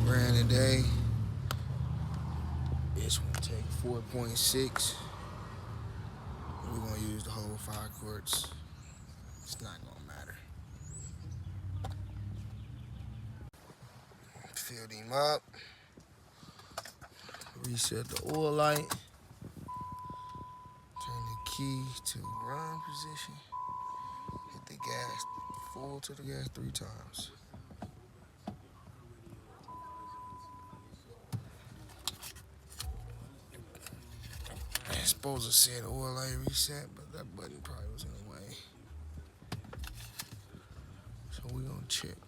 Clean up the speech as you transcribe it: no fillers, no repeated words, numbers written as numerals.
grand a day. This one take 4.6. We're gonna use the whole 5 quarts. It's not gonna matter. Fill him up. Reset the oil light. Turn the key to run position. Hit the gas, full to the gas 3 times. It's supposed to say the oil light reset, but that button probably was in the way. So we're gonna check.